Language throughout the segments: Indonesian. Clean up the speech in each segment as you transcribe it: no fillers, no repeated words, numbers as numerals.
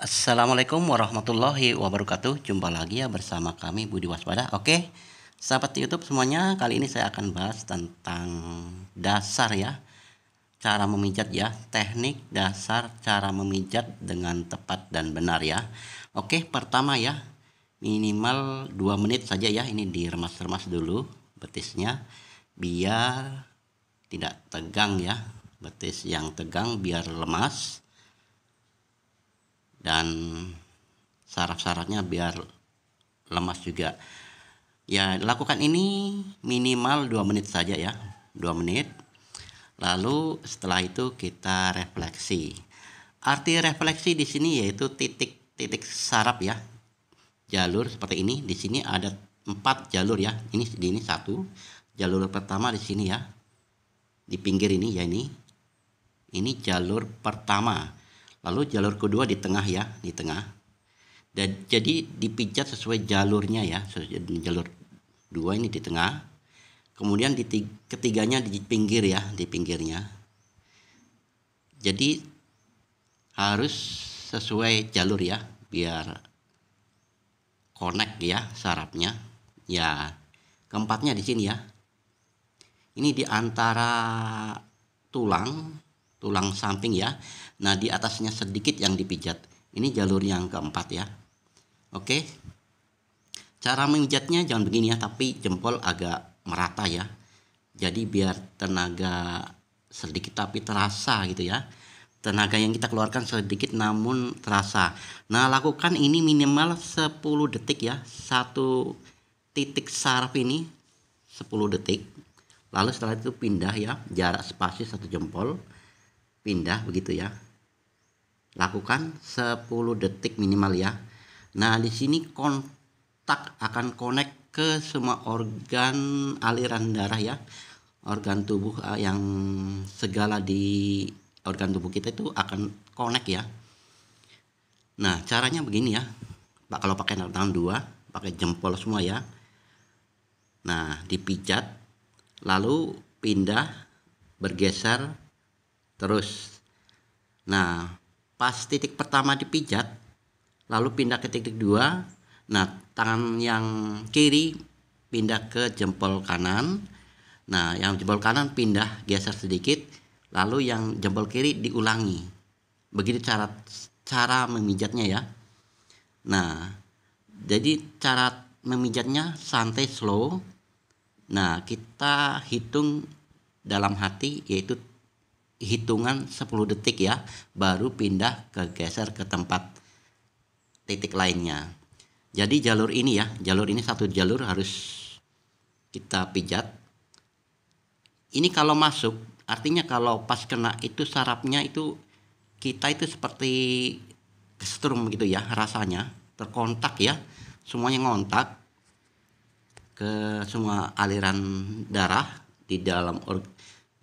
Assalamualaikum warahmatullahi wabarakatuh. Jumpa lagi ya bersama kami Budi Waspada. Oke, sahabat YouTube semuanya, kali ini saya akan bahas tentang dasar ya, cara memijat ya, teknik dasar cara memijat dengan tepat dan benar ya. Oke, pertama ya, minimal 2 menit saja ya, ini diremas-remas dulu betisnya biar tidak tegang ya. Betis yang tegang biar lemas dan saraf-sarafnya biar lemas juga. Ya, lakukan ini minimal 2 menit saja ya. 2 menit. Lalu setelah itu kita refleksi. Arti refleksi di sini yaitu titik-titik saraf ya. Jalur seperti ini. Di sini ada 4 jalur ya. Ini satu. Jalur pertama di sini ya. Di pinggir ini ya ini. Ini jalur pertama. Lalu jalur kedua di tengah ya, di tengah. Dan jadi dipijat sesuai jalurnya ya, jalur 2 ini di tengah. Kemudian ketiganya di pinggir ya, di pinggirnya. Jadi harus sesuai jalur ya, biar connect ya sarafnya. Ya, keempatnya di sini ya. Ini di antara tulang samping ya. Nah, di atasnya sedikit yang dipijat. Ini jalur yang keempat ya. Oke. Cara memijatnya jangan begini ya, tapi jempol agak merata ya. Jadi biar tenaga sedikit tapi terasa gitu ya. Tenaga yang kita keluarkan sedikit namun terasa. Nah, lakukan ini minimal 10 detik ya. Satu titik saraf ini 10 detik. Lalu setelah itu pindah ya, jarak spasi 1 jempol. Pindah begitu ya. Lakukan 10 detik minimal ya. Nah, di sini kontak akan connect ke semua organ aliran darah ya. Organ tubuh yang segala di organ tubuh kita itu akan connect ya. Nah, caranya begini ya. Pak, kalau pakai tangan 2, pakai jempol semua ya. Nah, dipijat lalu pindah, bergeser terus. Nah, pas titik pertama dipijat lalu pindah ke titik 2. Nah, tangan yang kiri pindah ke jempol kanan. Nah, yang jempol kanan pindah geser sedikit, lalu yang jempol kiri diulangi. Begitu cara memijatnya ya. Nah, jadi cara memijatnya santai slow. Nah, kita hitung dalam hati yaitu hitungan 10 detik ya, baru pindah ke geser ke tempat titik lainnya. Jadi jalur ini ya, jalur ini satu jalur harus kita pijat. Ini kalau masuk, artinya kalau pas kena itu sarafnya itu kita itu seperti kesetrum gitu ya, rasanya terkontak ya, semuanya ngontak ke semua aliran darah di dalam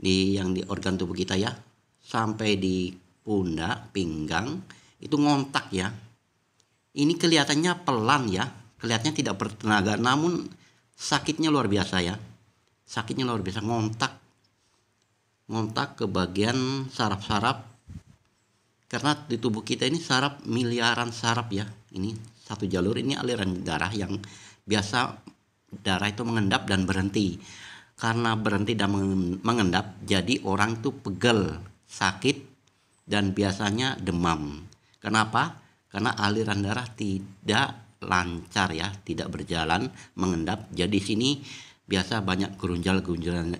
di organ tubuh kita ya, sampai di pundak, pinggang itu ngontak ya. Ini kelihatannya pelan ya, kelihatannya tidak bertenaga, namun sakitnya luar biasa ya. Sakitnya luar biasa, ngontak ke bagian saraf-saraf, karena di tubuh kita ini saraf miliaran saraf ya. Ini satu jalur, ini aliran darah yang biasa darah itu mengendap dan berhenti. Karena berhenti dan mengendap, jadi orang itu pegel, sakit, dan biasanya demam. Kenapa? Karena aliran darah tidak lancar ya, tidak berjalan, mengendap. Jadi sini biasa banyak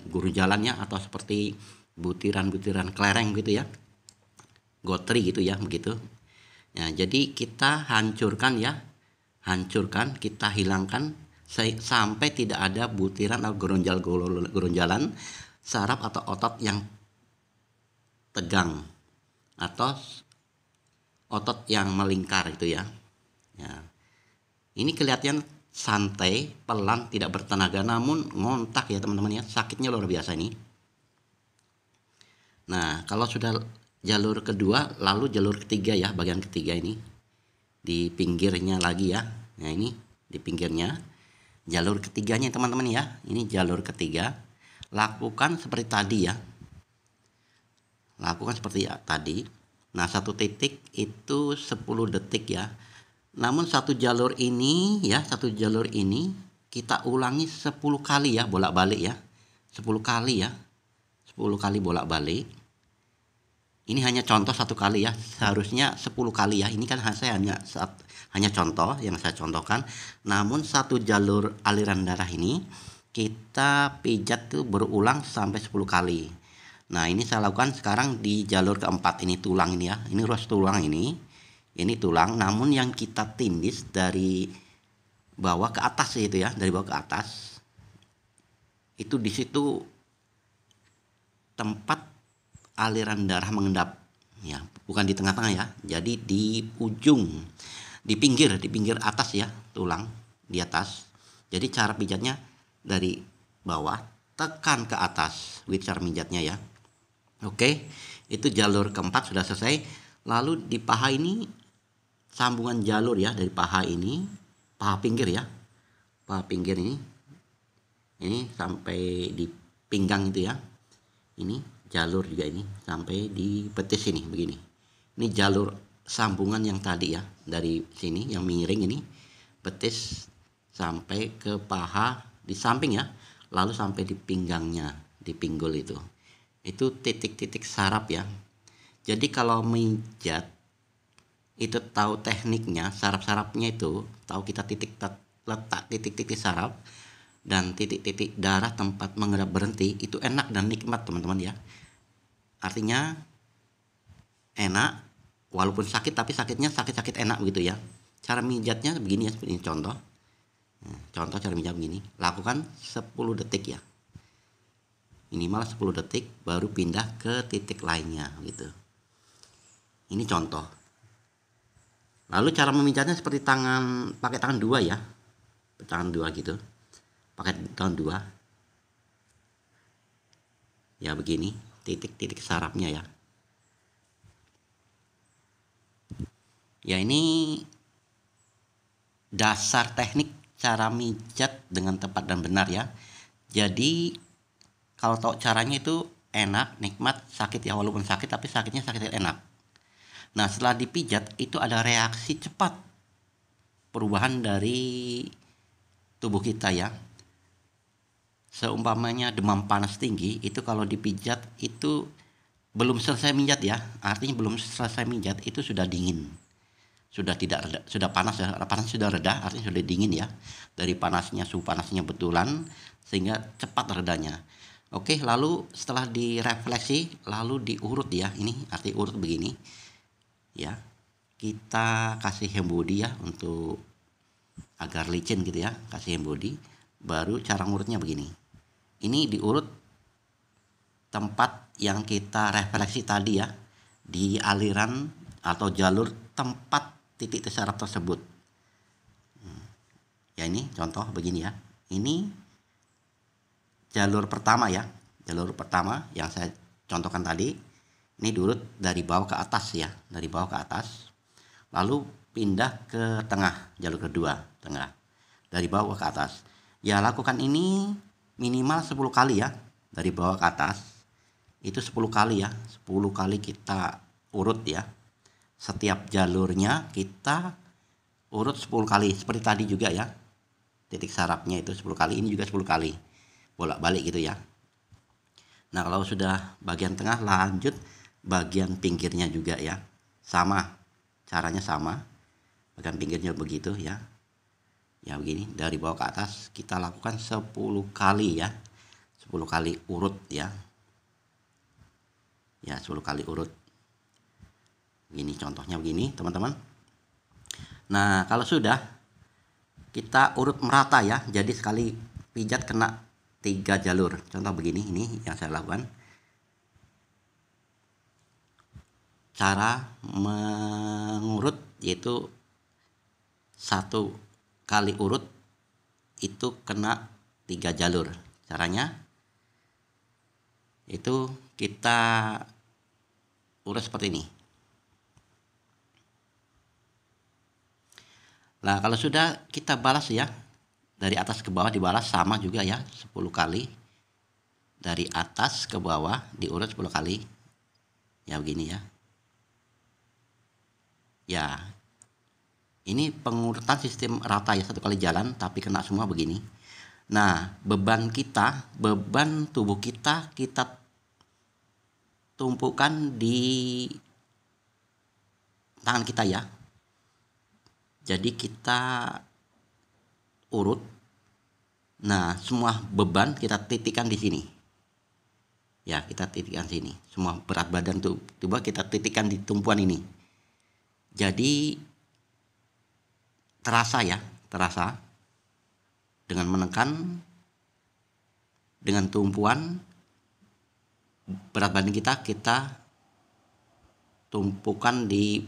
gurunjalannya atau seperti butiran-butiran kelereng gitu ya, gotri gitu ya, begitu. Nah, jadi kita hancurkan ya, kita hilangkan sampai tidak ada butiran atau geronjalan saraf atau otot yang tegang atau otot yang melingkar itu ya. Ya. Ini kelihatan santai, pelan, tidak bertenaga, namun ngontak ya teman-teman ya. Sakitnya luar biasa ini. Nah, kalau sudah jalur kedua, lalu jalur ketiga ya, bagian ketiga ini di pinggirnya lagi ya. Nah, ini di pinggirnya. Jalur ketiganya teman-teman ya, ini jalur ketiga. Lakukan seperti tadi ya, lakukan seperti tadi. Nah, satu titik itu 10 detik ya. Namun satu jalur ini ya, satu jalur ini kita ulangi 10 kali ya, bolak-balik ya. 10 kali ya. 10 kali bolak-balik. Ini hanya contoh satu kali ya, seharusnya 10 kali ya. Ini kan saya hanya contoh yang saya contohkan. Namun satu jalur aliran darah ini kita pijat tuh berulang sampai 10 kali. Nah, ini saya lakukan sekarang di jalur keempat, ini tulang ini ya. Ini ruas tulang ini. Ini tulang, namun yang kita tindis dari bawah ke atas itu ya, dari bawah ke atas. Itu di situ tempat aliran darah mengendap ya, bukan di tengah-tengah ya. Jadi di ujung, di pinggir atas ya, tulang di atas. Jadi cara pijatnya dari bawah tekan ke atas with cara pijatnya ya. Oke, itu jalur keempat sudah selesai. Lalu di paha ini sambungan jalur ya, dari paha ini, paha pinggir ya, paha pinggir ini sampai di pinggang itu ya. Ini jalur juga ini sampai di betis ini begini. Ini jalur sambungan yang tadi ya, dari sini yang miring ini betis sampai ke paha di samping ya, lalu sampai di pinggangnya, di pinggul itu titik-titik saraf ya. Jadi kalau mijat itu tahu tekniknya, saraf-sarafnya itu tahu, kita letak titik-titik saraf dan titik-titik darah tempat mengendap berhenti, itu enak dan nikmat teman-teman ya. Artinya enak walaupun sakit, tapi sakitnya sakit-sakit enak begitu ya. Cara mijatnya begini ya, seperti ini contoh. Contoh cara mijat begini, lakukan 10 detik ya. Minimal 10 detik baru pindah ke titik lainnya gitu. Ini contoh. Lalu cara memijatnya seperti pakai tangan dua ya. Tangan dua gitu. Pakai tangan dua. Ya begini, titik-titik sarafnya ya. Ya ini dasar teknik cara mijat dengan tepat dan benar ya. Jadi kalau tahu caranya itu enak, nikmat, sakit ya, walaupun sakit tapi sakitnya sakit enak. Nah, setelah dipijat itu ada reaksi cepat perubahan dari tubuh kita ya. Seumpamanya demam panas tinggi itu kalau dipijat itu belum selesai mijat ya, artinya belum selesai mijat itu sudah dingin. Sudah tidak reda, sudah panas ya, panas sudah reda, artinya sudah dingin ya. Dari panasnya, suhu panasnya betulan sehingga cepat redanya. Oke, lalu setelah direfleksi lalu diurut ya. Ini arti urut begini. Ya. Kita kasih hem body ya untuk agar licin gitu ya, kasih hem body. Baru cara ngurutnya begini. Ini diurut tempat yang kita refleksi tadi ya, di aliran atau jalur tempat titik saraf tersebut. Ya ini contoh begini ya. Ini jalur pertama ya, jalur pertama yang saya contohkan tadi. Ini diurut dari bawah ke atas ya, dari bawah ke atas. Lalu pindah ke tengah, jalur kedua, tengah. Dari bawah ke atas. Ya lakukan ini minimal 10 kali ya, dari bawah ke atas. Itu 10 kali ya, 10 kali kita urut ya. Setiap jalurnya kita urut 10 kali, seperti tadi juga ya. Titik sarafnya itu 10 kali, ini juga 10 kali. Bolak-balik gitu ya. Nah, kalau sudah bagian tengah, lanjut bagian pinggirnya juga ya. Sama, caranya sama. Bagian pinggirnya begitu ya. Ya begini, dari bawah ke atas kita lakukan 10 kali ya. 10 kali urut ya. Ya, 10 kali urut. Begini contohnya begini, teman-teman. Nah, kalau sudah kita urut merata ya. Jadi sekali pijat kena 3 jalur. Contoh begini, ini yang saya lakukan. Cara mengurut yaitu 1 kali urut itu kena 3 jalur. Caranya itu kita urut seperti ini. Nah, kalau sudah kita balas ya. Dari atas ke bawah dibalas sama juga ya, 10 kali. Dari atas ke bawah diurut 10 kali. Ya begini ya. Ya, ini pengurutan sistem rata ya, satu kali jalan tapi kena semua begini. Nah, beban tubuh kita tumpukan di tangan kita ya. Jadi kita urut. Nah, semua beban kita titikkan di sini. Ya, kita titikkan sini. Semua berat badan tubuh kita titikkan di tumpuan ini. Jadi terasa dengan menekan dengan tumpuan berat badan kita tumpukan di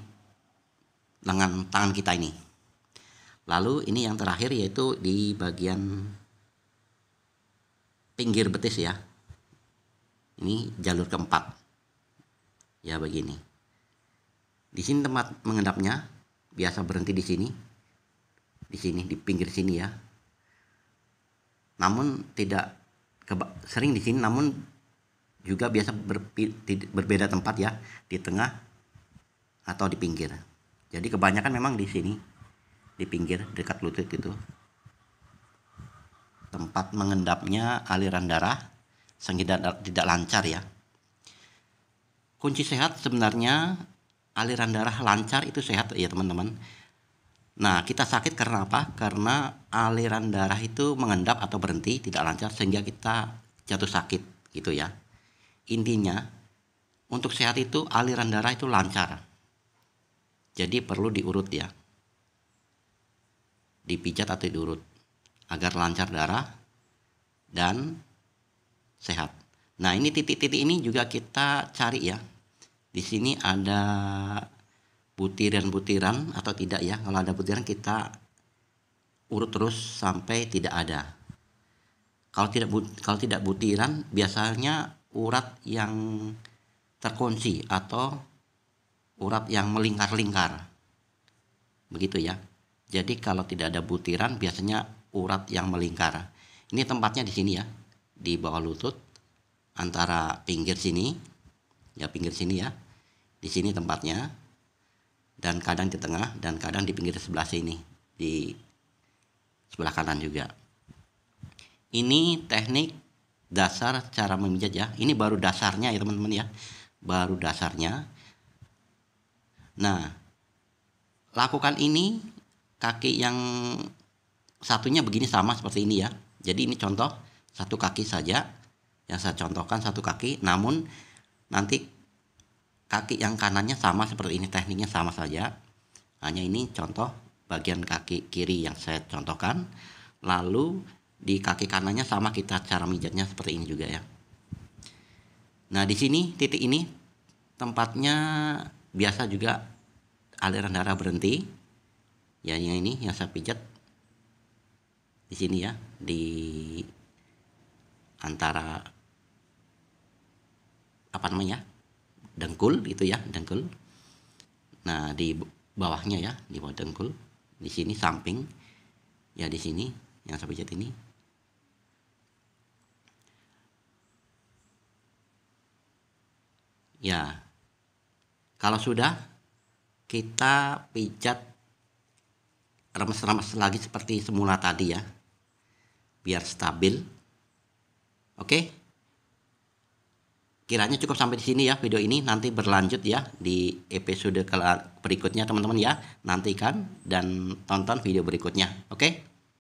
lengan tangan kita ini. Lalu ini yang terakhir yaitu di bagian pinggir betis ya. Ini jalur keempat. Ya begini. Di sini tempat mengendapnya, biasa berhenti di sini. Di sini di pinggir sini ya. Namun tidak sering di sini, namun juga biasa berbeda tempat ya, di tengah atau di pinggir. Jadi kebanyakan memang di sini, di pinggir dekat lutut itu. Tempat mengendapnya aliran darah sehingga tidak lancar ya. Kunci sehat sebenarnya aliran darah lancar itu sehat ya teman-teman. Nah, kita sakit karena apa? Karena aliran darah itu mengendap atau berhenti tidak lancar sehingga kita jatuh sakit gitu ya. Intinya untuk sehat itu aliran darah itu lancar. Jadi perlu diurut ya. Dipijat atau diurut agar lancar darah dan sehat. Nah, ini titik-titik ini juga kita cari ya. Di sini ada butiran-butiran atau tidak ya. Kalau ada butiran kita urut terus sampai tidak ada. Kalau tidak butiran biasanya urat yang terkunci atau urat yang melingkar-lingkar. Begitu ya. Jadi kalau tidak ada butiran biasanya urat yang melingkar. Ini tempatnya di sini ya. Di bawah lutut antara pinggir sini. Ya pinggir sini ya. Di sini tempatnya. Dan kadang di tengah dan kadang di pinggir sebelah sini, di sebelah kanan juga. Ini teknik dasar cara memijat ya. Ini baru dasarnya ya teman-teman ya, baru dasarnya. Nah, lakukan ini kaki yang satunya begini sama seperti ini ya. Jadi ini contoh satu kaki saja yang saya contohkan, satu kaki, namun nanti kaki yang kanannya sama seperti ini, tekniknya sama saja. Hanya ini contoh bagian kaki kiri yang saya contohkan. Lalu di kaki kanannya sama kita cara mijatnya seperti ini juga ya. Nah, di sini titik ini tempatnya biasa juga aliran darah berhenti. Ya, yang ini yang saya pijat di sini ya, di antara apa namanya? Dengkul gitu ya, dengkul. Nah, di bawahnya ya, di bawah dengkul. Di sini samping. Ya di sini yang saya pijat ini. Ya. Kalau sudah kita pijat remes-remes lagi seperti semula tadi ya. Biar stabil. Oke? Kiranya cukup sampai di sini ya video ini. Nanti berlanjut ya di episode berikutnya teman-teman ya. Nantikan dan tonton video berikutnya. Oke?